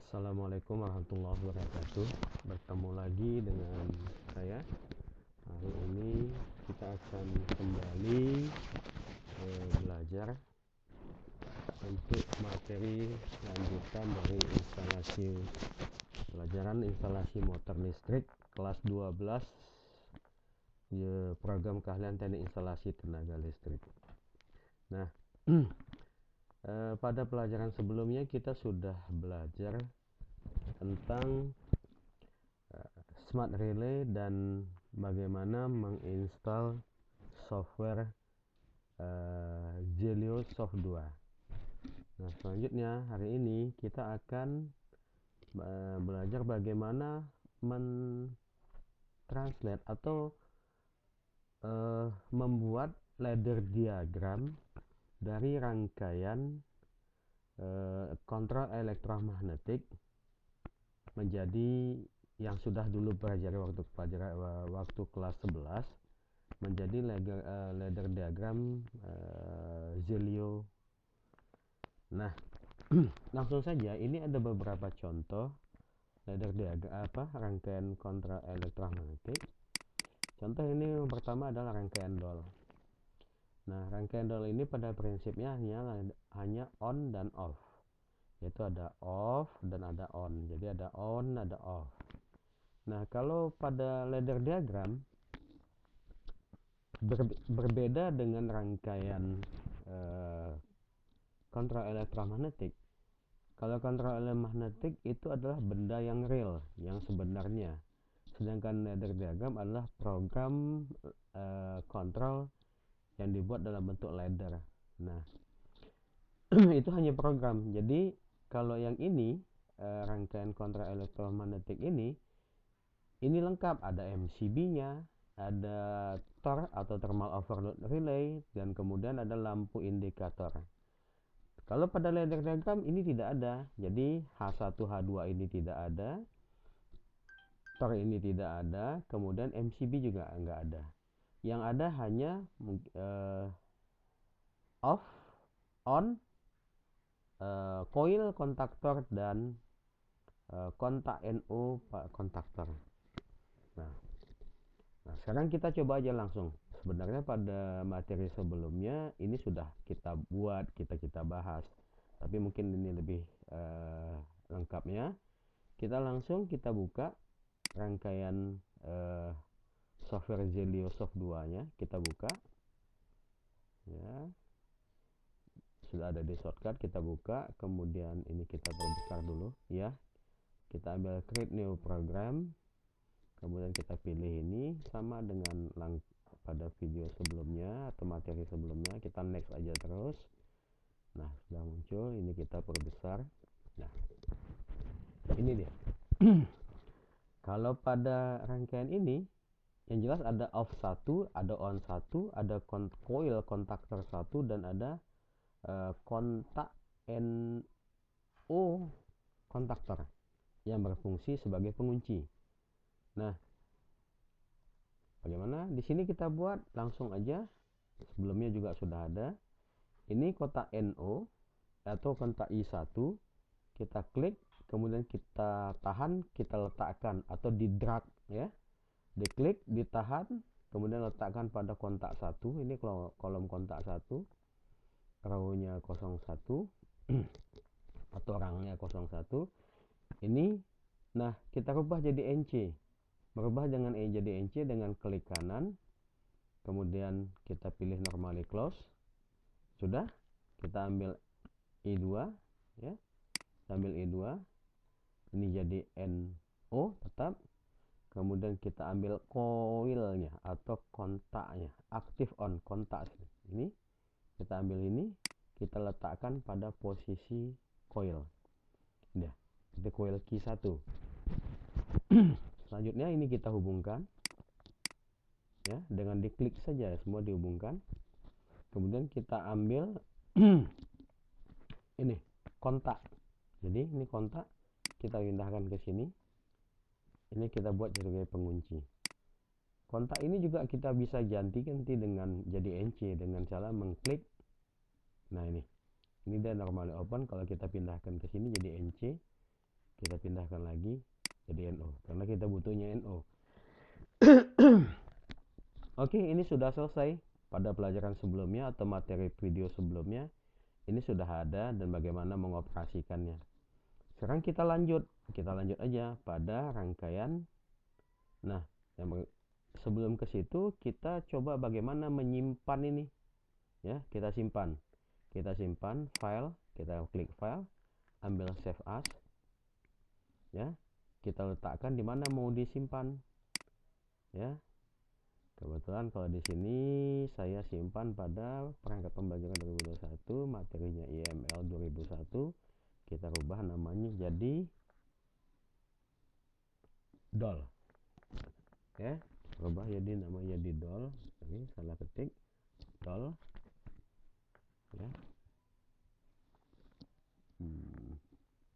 Assalamualaikum warahmatullahi wabarakatuh. Bertemu lagi dengan saya. Hari ini kita akan kembali belajar untuk materi lanjutan dari pelajaran instalasi motor listrik kelas 12 program keahlian teknik instalasi tenaga listrik. Nah, pada pelajaran sebelumnya kita sudah belajar tentang smart relay dan bagaimana menginstal software Zelio Soft 2. Nah, selanjutnya hari ini kita akan belajar bagaimana mentranslate atau membuat ladder diagram dari rangkaian kontrol elektromagnetik menjadi yang sudah dulu pelajari waktu kelas 11 menjadi ladder diagram Zelio. Nah, langsung saja, ini ada beberapa contoh ladder diagram rangkaian kontrol elektromagnetik. Contoh ini yang pertama adalah rangkaian dol. Nah, rangkaian dol ini pada prinsipnya hanya on dan off, yaitu ada off dan ada on. Jadi ada on, ada off. Nah, kalau pada ladder diagram berbeda dengan rangkaian kontrol elektromagnetik. Kalau kontrol elektromagnetik itu adalah benda yang real, yang sebenarnya. Sedangkan ladder diagram adalah program kontrol yang dibuat dalam bentuk ladder. Nah, itu hanya program. Jadi kalau yang ini rangkaian kontrol elektromagnetik ini lengkap, ada MCB-nya, ada TOR atau thermal overload relay, dan kemudian ada lampu indikator. Kalau pada ladder diagram ini tidak ada, jadi H1 H2 ini tidak ada, TOR ini tidak ada, kemudian MCB juga enggak ada. Yang ada hanya off, on, coil kontaktor, dan kontak NO kontaktor. Nah, sekarang kita coba aja langsung. Sebenarnya pada materi sebelumnya ini sudah kita buat, kita bahas, tapi mungkin ini lebih lengkapnya. Kita langsung buka rangkaian software Zelio Soft 2 nya, kita buka ya. Sudah ada di shortcut, kita buka, kemudian ini kita perbesar dulu ya. Kita ambil create new program, kemudian kita pilih ini sama dengan pada video sebelumnya atau materi sebelumnya, kita next aja terus. Nah, sudah muncul, ini kita perbesar. Nah, ini dia. Kalau pada rangkaian ini yang jelas ada off 1, ada on 1, ada coil kontaktor 1, dan ada kontak NO kontaktor yang berfungsi sebagai pengunci. Nah, bagaimana? Di sini kita buat langsung aja. Sebelumnya juga sudah ada. Ini kotak NO atau kontak I1. Kita klik, kemudian kita tahan, kita letakkan atau di drag ya. Diklik, ditahan, kemudian letakkan pada kontak 1. Ini kolom kontak 1. Row-nya 01 atau rangnya 01. Ini nah, kita rubah jadi NC. Merubah dengan jadi NC dengan klik kanan, kemudian kita pilih normally close. Sudah, kita ambil I2 ya. Kita ambil I2. Ini jadi NO tetap. Kemudian kita ambil coilnya atau kontaknya, aktif on kontak. Ini kita ambil ini, kita letakkan pada posisi coil. Udah, itu coil key 1. Selanjutnya ini kita hubungkan ya, dengan diklik saja semua dihubungkan. Kemudian kita ambil ini kontak. Jadi ini kontak, kita pindahkan ke sini. Ini kita buat sebagai pengunci. Kontak ini juga kita bisa ganti dengan jadi NC dengan cara mengklik. Nah, ini dia normally open. Kalau kita pindahkan ke sini jadi NC, kita pindahkan lagi jadi NO karena kita butuhnya NO. Oke, ini sudah selesai. Pada pelajaran sebelumnya atau materi video sebelumnya ini sudah ada dan bagaimana mengoperasikannya. Sekarang kita lanjut aja pada rangkaian. Nah, sebelum ke situ kita coba bagaimana menyimpan ini. Ya, kita simpan file, kita klik file, ambil save as. Ya, kita letakkan di mana mau disimpan. Ya, kebetulan kalau di sini saya simpan pada perangkat pembelajaran 2021, materinya IML 2001. Kita rubah namanya jadi DOL. Ya, rubah jadi namanya jadi DOL. Ini salah ketik DOL. Ya.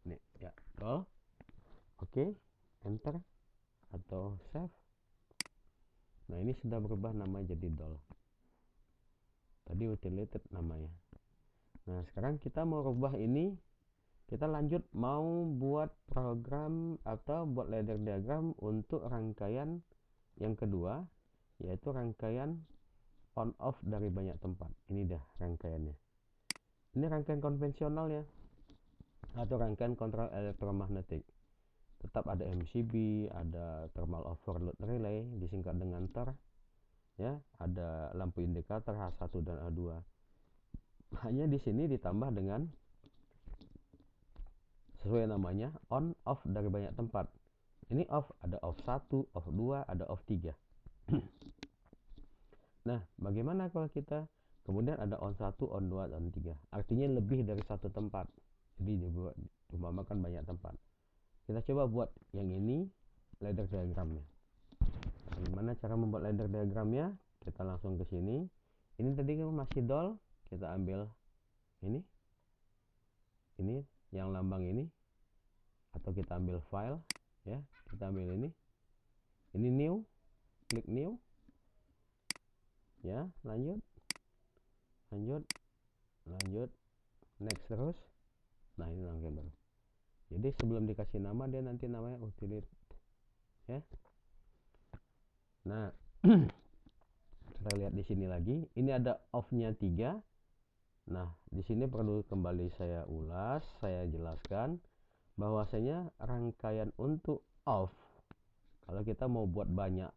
Nih, ya, DOL. Oke, enter atau save. Nah, ini sudah berubah nama jadi DOL. Tadi utility namanya. Nah, sekarang kita mau rubah ini. Kita lanjut mau buat program atau buat ladder diagram untuk rangkaian yang kedua, yaitu rangkaian on off dari banyak tempat. Ini dah rangkaiannya. Ini rangkaian konvensional ya, atau rangkaian kontrol elektromagnetik. Tetap ada MCB, ada thermal overload relay, disingkat dengan TER. Ya, ada lampu indikator H1 dan H2. Hanya di sini ditambah dengan sesuai namanya on off dari banyak tempat. Ini off, ada off 1, off 2, ada off 3. Nah, bagaimana kalau kita kemudian ada on 1, on 2, on 3? Artinya lebih dari satu tempat. Jadi diumpamakan banyak tempat. Kita coba buat yang ini ladder diagramnya. Bagaimana cara membuat ladder diagramnya? Kita langsung ke sini. Ini tadi masih DOL, kita ambil ini yang lambang ini, atau kita ambil file ya, kita ambil ini new, klik new ya, lanjut next terus. Nah, ini rangkaian baru. Jadi sebelum dikasih nama dia nanti namanya utility ya. Nah, kita lihat di sini lagi, ini ada off-nya 3. Nah, di sini perlu kembali saya ulas, saya jelaskan bahwasanya rangkaian untuk off, kalau kita mau buat banyak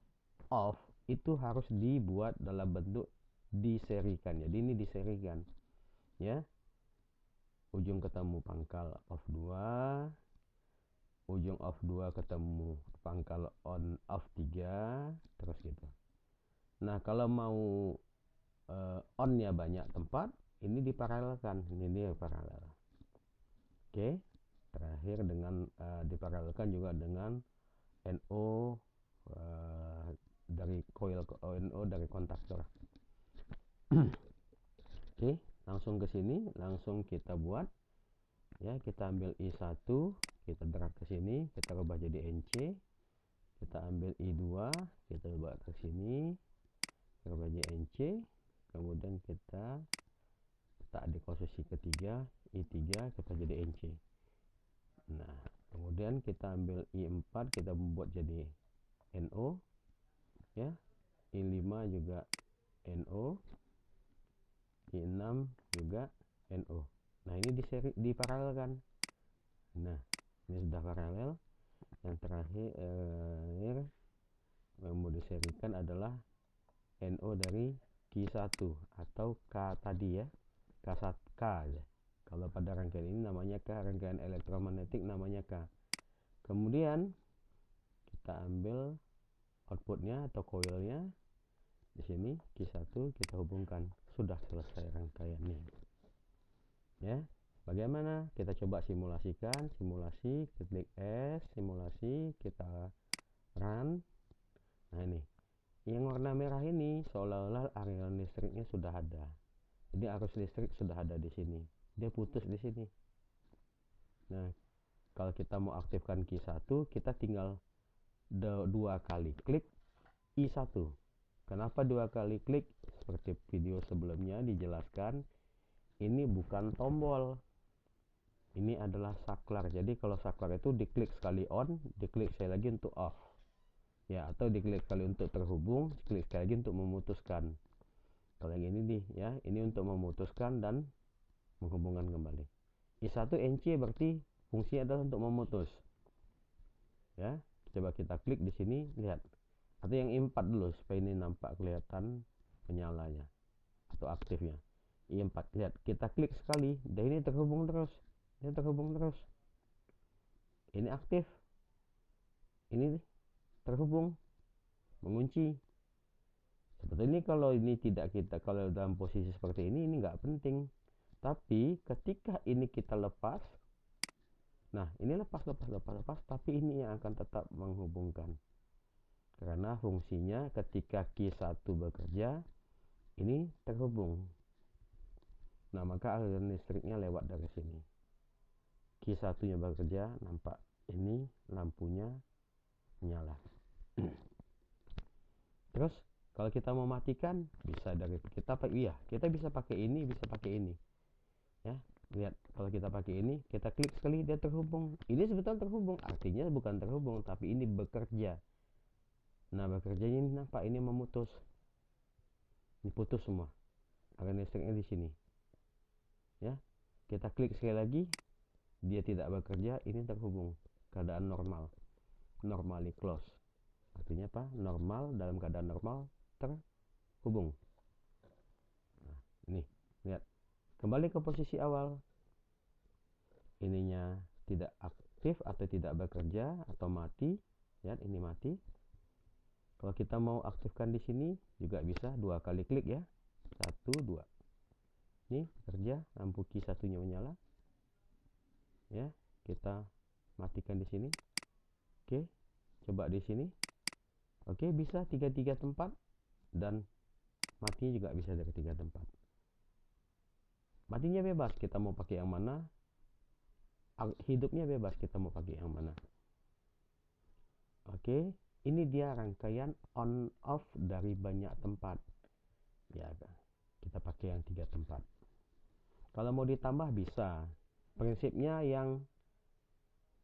off, itu harus dibuat dalam bentuk diserikan. Jadi ini diserikan ya. Ujung ketemu pangkal off 2, ujung off 2 ketemu pangkal on off 3, terus gitu. Nah, kalau mau on-nya banyak tempat, ini diparalelkan. Ini paralel. Oke. Terakhir dengan diparalelkan juga dengan NO dari coil, NO dari kontaktor. Oke, langsung ke sini, langsung kita buat ya. Kita ambil I1, kita drag ke sini, kita ubah jadi NC. Kita ambil I2, kita ubah ke sini, kita ubah jadi NC. Kemudian kita letak di posisi ketiga, I3, kita jadi NC. Nah, kemudian kita ambil I4, kita membuat jadi NO ya. I5 juga NO, I6 juga NO. Nah, ini diparalelkan. Nah, ini sudah paralel. Yang terakhir yang mau diserikan adalah NO dari Q1 atau K tadi ya, K1K ya. Kalau pada rangkaian ini namanya K, rangkaian elektromagnetik namanya K. Kemudian kita ambil outputnya atau coilnya di sini Q1, kita hubungkan. Sudah selesai rangkaiannya ya. Bagaimana? Kita coba simulasikan. Simulasi, klik S, simulasi, kita run. Nah, ini yang warna merah ini seolah-olah aliran listriknya sudah ada. Jadi arus listrik sudah ada di sini. Dia putus di sini. Nah, kalau kita mau aktifkan Q1, kita tinggal 2 kali klik I1. Kenapa 2 kali klik? Seperti video sebelumnya dijelaskan, ini bukan tombol Ini adalah saklar. Jadi kalau saklar itu diklik sekali on, diklik sekali lagi untuk off. Ya, atau diklik sekali untuk terhubung, diklik sekali lagi untuk memutuskan. Kalau yang ini nih, ya, ini untuk memutuskan dan menghubungkan kembali. I1 NC berarti fungsinya adalah untuk memutus. Ya, coba kita klik di sini, lihat. Atau yang I4 dulu supaya ini nampak kelihatan menyalanya atau aktifnya. I4, lihat, kita klik sekali, dan ini terhubung terus. Ini terhubung terus. Ini aktif. Ini terhubung, mengunci. Sebetulnya kalau ini tidak kita, kalau dalam posisi seperti ini nggak penting. Tapi ketika ini kita lepas, nah ini lepas, tapi ini yang akan tetap menghubungkan. Karena fungsinya ketika Q1 bekerja, ini terhubung. Nah maka aliran listriknya lewat dari sini. Q1 nya bekerja, nampak ini lampunya nyala. Terus kalau kita mau matikan bisa dari kita bisa pakai ini, bisa pakai ini. Ya, lihat kalau kita pakai ini, kita klik sekali dia terhubung. Ini sebetulnya terhubung, artinya bukan terhubung tapi ini bekerja. Nah, bekerjanya ini nampak ini memutus. Ini putus semua. Aliran listriknya di sini. Ya. Kita klik sekali lagi, dia tidak bekerja, ini terhubung. Keadaan normal. Normally close. Artinya apa? Normal, dalam keadaan normal terhubung. Nah, ini, lihat. Kembali ke posisi awal. Ininya tidak aktif atau tidak bekerja atau mati. Lihat, ini mati. Kalau kita mau aktifkan di sini juga bisa, 2 kali klik ya. 1, 2. Ini kerja, lampu Q1 nya menyala. Ya, kita matikan di sini. Oke, coba di sini. Oke, bisa 3 tempat dan matinya juga bisa dari 3 tempat. Matinya bebas, kita mau pakai yang mana. Hidupnya bebas, kita mau pakai yang mana. Oke, ini dia rangkaian on off dari banyak tempat. Ya, kita pakai yang 3 tempat. Kalau mau ditambah bisa. Prinsipnya yang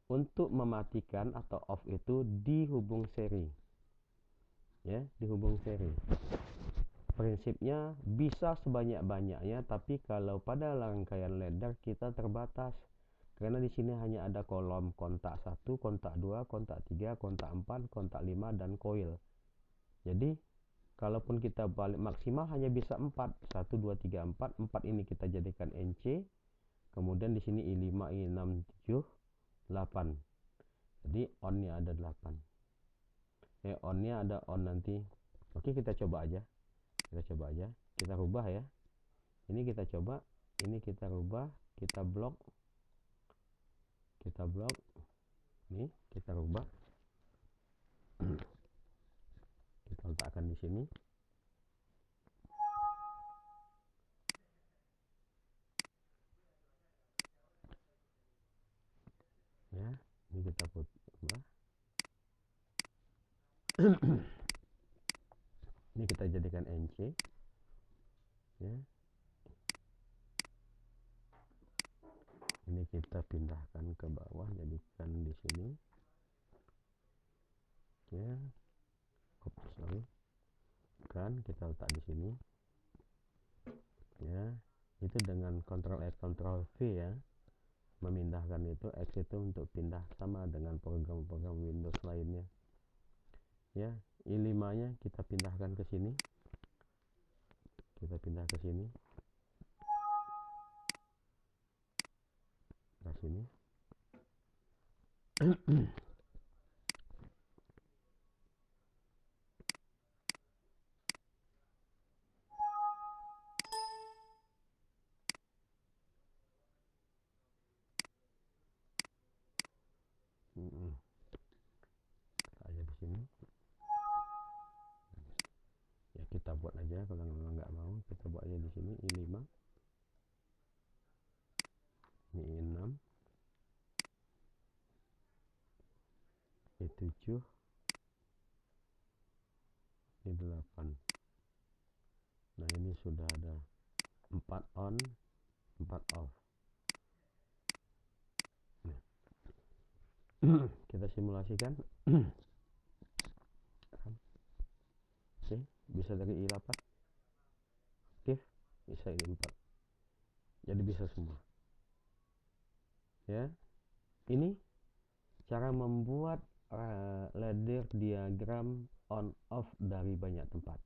untuk mematikan atau off itu dihubung seri. Ya, dihubung seri. Prinsipnya bisa sebanyak-banyaknya, tapi kalau pada rangkaian ladder kita terbatas. Karena di sini hanya ada kolom kontak 1, kontak 2, kontak 3, kontak 4, kontak 5 dan coil. Jadi kalaupun kita balik maksimal hanya bisa 4. 1 2 3 4. 4 ini kita jadikan NC. Kemudian di sini I5, I6, 7, 8. Jadi on-nya ada 8. On-nya ada on nanti. Oke, kita coba aja. Kita rubah ya. Ini kita coba, ini kita rubah, kita blok. Ini kita rubah. Kita letakkan di sini. Ya, ini kita rubah. Ini kita jadikan NC. Ya. Ini kita pindahkan ke bawah, jadikan di sini. Ya. Kan kita letak di sini. Ya. Itu dengan Ctrl X Ctrl V ya. Memindahkan itu, X itu untuk pindah, sama dengan program-program Windows lainnya. Ya, I5-nya kita pindahkan ke sini. Kita pindah ke sini. Ke sini. Aja di sini. Ya kita buat aja, kalau memang nggak mau kita buat aja di sini I5. Ini I6. I7. I8. Nah, ini sudah ada 4 on, 4 off. Kita simulasikan. Oke, bisa dari I8 aktif, bisa ini 4, jadi bisa semua ya. Ini cara membuat ladder diagram on off dari banyak tempat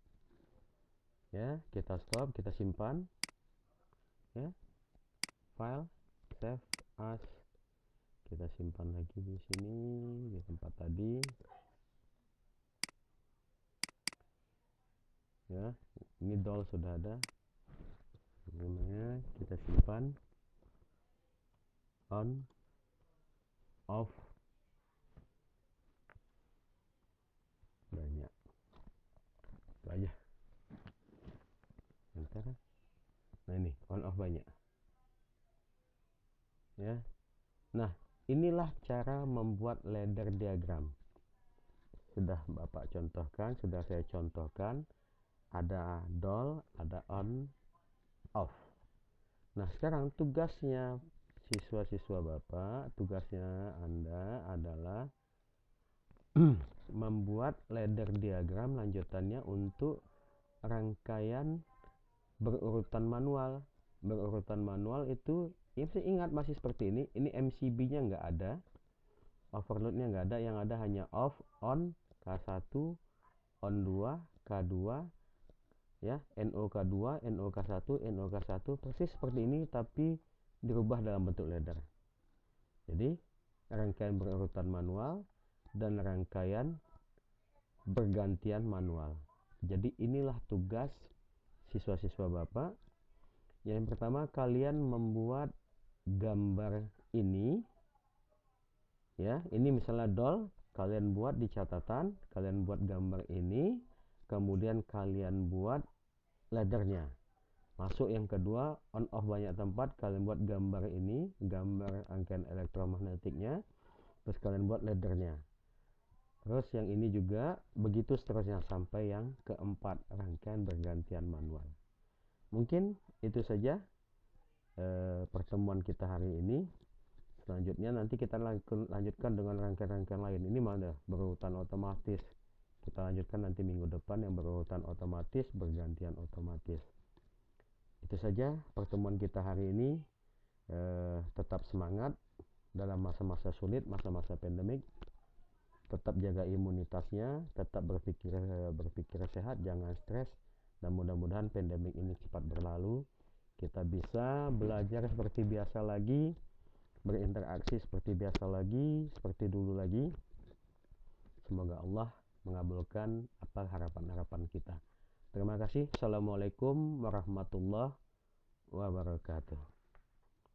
ya. Kita stop, kita simpan ya, file, save as, kita simpan lagi di sini di tempat tadi ya. Ini doll sudah ada namanya, kita simpan on off banyak, itu aja. Bentar. Nah ini on off banyak ya. Nah inilah cara membuat ladder diagram. Sudah Bapak contohkan, sudah saya contohkan. Ada doll, ada on off. Nah sekarang tugasnya siswa-siswa Bapak, tugasnya Anda adalah membuat ladder diagram lanjutannya untuk rangkaian berurutan manual. Berurutan manual itu ya, ingat masih seperti ini. Ini MCB-nya nggak ada, overload-nya nggak ada, yang ada hanya off, on, K1, on 2, K2 ya, NOK2, NOK1, NOK1, persis seperti ini tapi dirubah dalam bentuk ladder. Jadi rangkaian berurutan manual dan rangkaian bergantian manual. Jadi inilah tugas siswa-siswa Bapak. Yang pertama, kalian membuat gambar ini ya. Ini misalnya doll, kalian buat di catatan, kalian buat gambar ini, kemudian kalian buat laddernya. Masuk yang kedua, on off banyak tempat, kalian buat gambar ini, gambar rangkaian elektromagnetiknya, terus kalian buat laddernya. Terus yang ini juga begitu seterusnya sampai yang keempat, rangkaian bergantian manual. Mungkin itu saja pertemuan kita hari ini. Selanjutnya nanti kita lanjutkan dengan rangkaian-rangkaian lain. Ini mana berurutan otomatis, kita lanjutkan nanti minggu depan yang berurutan otomatis, bergantian otomatis. Itu saja pertemuan kita hari ini. Tetap semangat dalam masa-masa sulit, masa-masa pandemik. Tetap jaga imunitasnya, tetap berpikir sehat, jangan stres, dan mudah-mudahan pandemik ini cepat berlalu. Kita bisa belajar seperti biasa lagi, berinteraksi seperti biasa lagi, seperti dulu lagi. Semoga Allah mengabulkan apa harapan-harapan kita. Terima kasih. Assalamualaikum warahmatullahi wabarakatuh.